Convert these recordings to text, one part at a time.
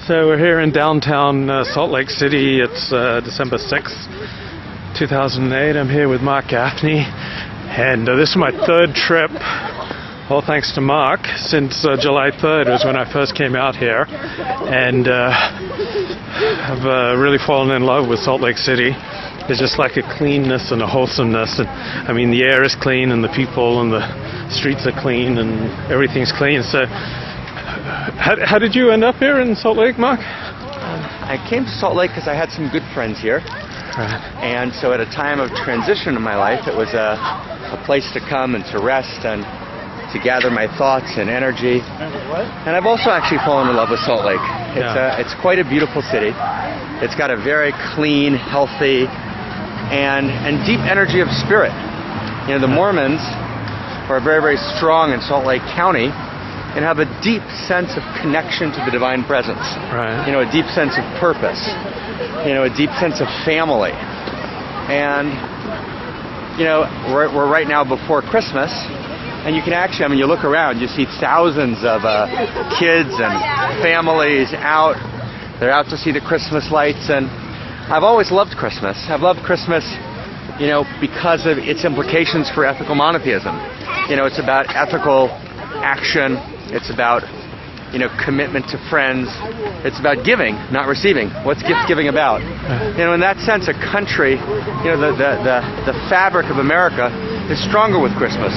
So we're here in downtown Salt Lake City. It's December 6th, 2008. I'm here with Mark Gaffney, and this is my third trip, all thanks to Mark, since July 3rd was when I first came out here, and I've really fallen in love with Salt Lake City. There's just like a cleanness and a wholesomeness, and I mean the air is clean and the people and the streets are clean and everything's clean. So how did you end up here in Salt Lake, Mark? I came to Salt Lake because I had some good friends here. Right. And so at a time of transition in my life, it was a place to come and to rest and to gather my thoughts and energy. And I've also actually fallen in love with Salt Lake. It's quite a beautiful city. It's got a very clean, healthy, and deep energy of spirit. You know, the Mormons are very, very strong in Salt Lake County and have a deep sense of connection to the divine presence. Right. You know, a deep sense of purpose. You know, a deep sense of family. And, you know, we're right now before Christmas, and you can actually, I mean, you look around, you see thousands of kids and families out. They're out to see the Christmas lights, and I've always loved Christmas. I've loved Christmas, you know, because of its implications for ethical monotheism. You know, it's about ethical action. It's about, you know, commitment to friends. It's about giving, not receiving. What's gift giving about? You know, in that sense, a country, you know, the fabric of America is stronger with Christmas.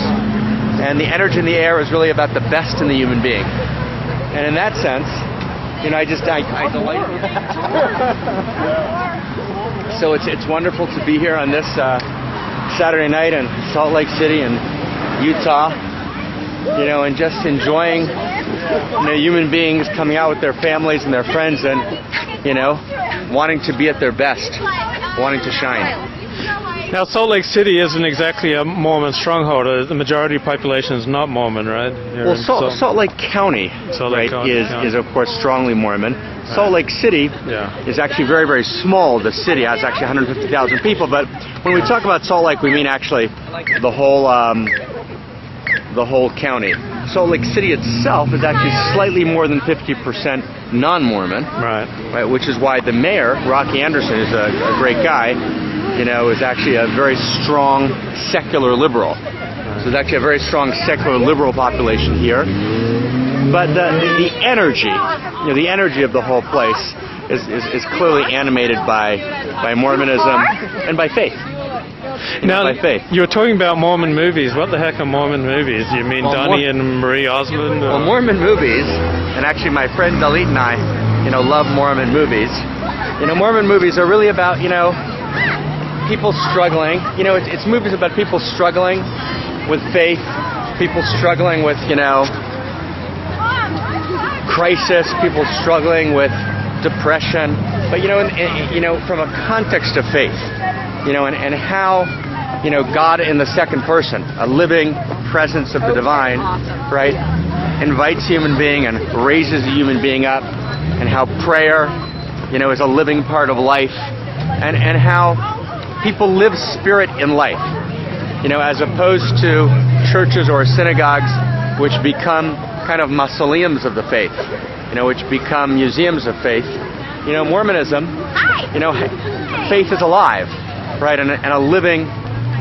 And the energy in the air is really about the best in the human being. And in that sense, you know, I delight. So it's wonderful to be here on this Saturday night in Salt Lake City in Utah. You know, and just enjoying, you know, human beings coming out with their families and their friends and, you know, wanting to be at their best, wanting to shine. Now, Salt Lake City isn't exactly a Mormon stronghold. The majority population is not Mormon, right? Well, Salt Lake County, is of course strongly Mormon. Right. Salt Lake City is actually very, very small. The city has actually 150,000 people, but when we talk about Salt Lake, we mean actually the whole county. Salt Lake City itself is actually slightly more than 50% non-Mormon, right? Which is why the mayor, Rocky Anderson, is a great guy. You know, is actually a very strong secular liberal. So there's actually a very strong secular liberal population here. But the energy, you know, the energy of the whole place is clearly animated by Mormonism and by faith. Now, you were talking about Mormon movies. What the heck are Mormon movies? You mean Donnie and Marie Osmond? Well, Mormon movies, and actually my friend Dalit and I, you know, love Mormon movies. You know, Mormon movies are really about, you know, people struggling. You know, it's movies about people struggling with faith, people struggling with, you know, crisis, people struggling with depression. But, you know, from a context of faith. You know, and how, you know, God in the second person, a living presence of the divine, right, invites a human being and raises a human being up, and how prayer, you know, is a living part of life, and how people live spirit in life, you know, as opposed to churches or synagogues, which become kind of mausoleums of the faith, you know, which become museums of faith. You know, Mormonism, you know, faith is alive. Right, and a living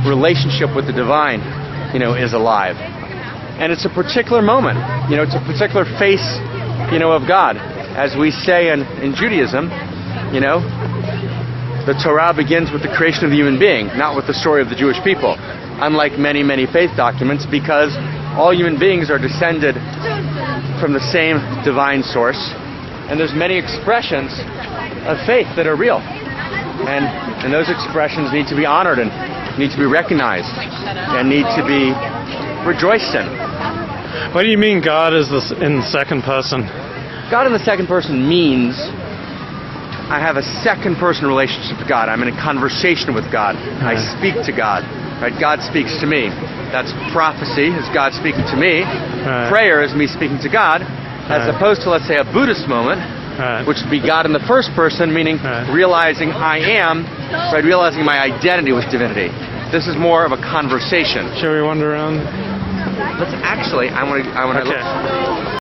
relationship with the divine, you know, is alive. And it's a particular moment, you know, it's a particular face, you know, of God. As we say in Judaism, you know, the Torah begins with the creation of the human being, not with the story of the Jewish people. Unlike many, many faith documents, because all human beings are descended from the same divine source. And there's many expressions of faith that are real. And those expressions need to be honored and need to be recognized and need to be rejoiced in. What do you mean God is in the second person? God in the second person means I have a second person relationship with God. I'm in a conversation with God. I speak to God. Right? God speaks to me. That's prophecy, is God speaking to me. Prayer is me speaking to God, as opposed to, let's say, a Buddhist moment, which would be God in the first person, meaning realizing I am, right, realizing my identity with divinity. This is more of a conversation. Shall we wander around? Let's actually, I want to look.